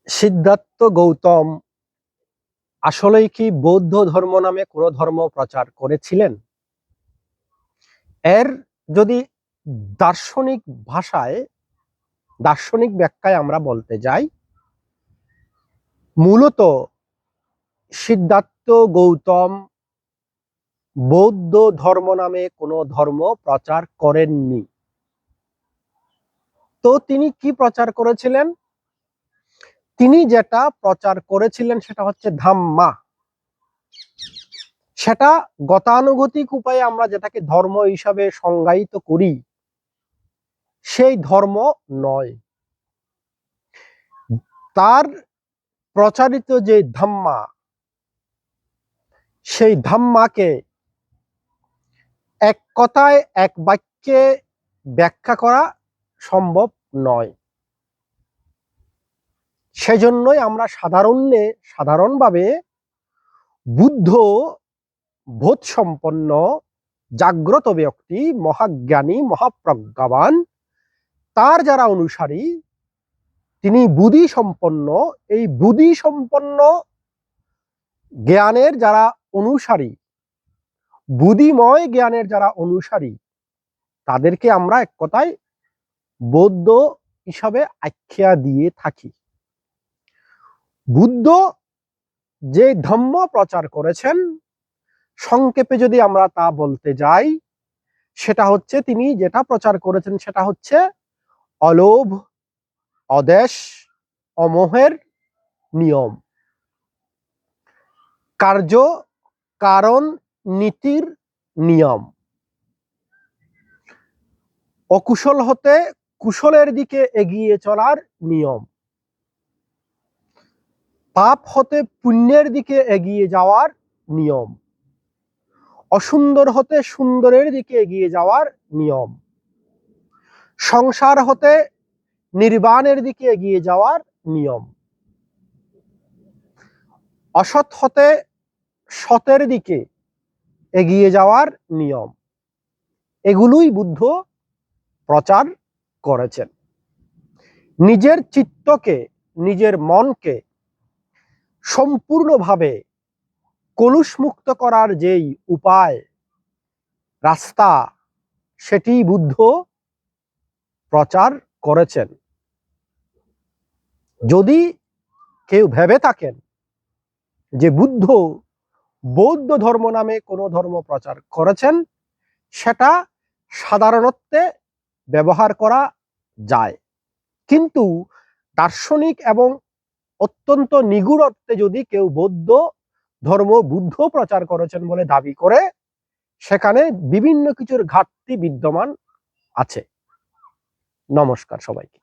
সিদ্ধার্থ গৌতম আসলেই কি বৌদ্ধ ধর্ম নামে কোনো ধর্ম প্রচার করেছিলেন? এর যদি দার্শনিক ভাষায়, দার্শনিক ব্যাখ্যায় আমরা বলতে যাই, মূলত সিদ্ধার্থ গৌতম বৌদ্ধ ধর্ম নামে কোনো ধর্ম প্রচার করেননি। তো তিনি কি প্রচার করেছিলেন? তিনি যেটা প্রচার করেছিলেন সেটা হচ্ছে ধাম্মা। সেটা গতানুগতিক উপায়ে আমরা যেটাকে ধর্ম হিসাবে সংজ্ঞায়িত করি সেই ধর্ম নয়। তার প্রচারিত যে ধাম্মা, সেই ধাম্মাকে এক কথায় এক বাক্যে ব্যাখ্যা করা সম্ভব নয়। সেজন্যই আমরা সাধারণভাবে বুদ্ধ বোধ সম্পন্ন জাগ্রত ব্যক্তি, মহাজ্ঞানী, মহাপ্রজ্ঞাবান, তার যারা অনুসারী, তিনি বুদ্ধি সম্পন্ন, এই বুদ্ধি সম্পন্ন জ্ঞানের যারা অনুসারী, বুদ্ধিময় জ্ঞানের যারা অনুসারী, তাদেরকে আমরা এক কথায় বৌদ্ধ হিসাবে আখ্যা দিয়ে থাকি। বুদ্ধ যে ধর্ম প্রচার করেছেন, সংক্ষেপে যদি আমরা তা বলতে যাই, সেটা হচ্ছে তিনি যেটা প্রচার করেছেন সেটা হচ্ছে অলোভ, অদেশ, অমোহের নিয়ম, কার্য কারণ নীতির নিয়ম, অকুশল হতে কুশলের দিকে এগিয়ে চলার নিয়ম, পাপ হতে পুণ্যের দিকে এগিয়ে যাওয়ার নিয়ম, অসুন্দর হতে সুন্দরের দিকে এগিয়ে যাওয়ার নিয়ম, সংসার হতে নির্বাণের দিকে এগিয়ে যাওয়ার নিয়ম, অসৎ হতে সতের দিকে এগিয়ে যাওয়ার নিয়ম, এগুলোই বুদ্ধ প্রচার করেছেন। নিজের চিত্তকে, নিজের মনকে সম্পূর্ণভাবে কলুষমুক্ত করার যেই উপায়, রাস্তা, সেটি বুদ্ধ প্রচার করেছেন। যদি কেউ ভেবে থাকেন যে বুদ্ধ বৌদ্ধ ধর্ম নামে কোনো ধর্ম প্রচার করেছেন, সেটা সাধারণত্বে ব্যবহার করা যায়, কিন্তু দার্শনিক এবং অত্যন্ত নিগুড় অর্থে যদি কেউ বৌদ্ধ ধর্ম বুদ্ধ প্রচার করেছেন বলে দাবি করে, সেখানে বিভিন্ন কিছুর ঘাটতি বিদ্যমান আছে। নমস্কার সবাইকে।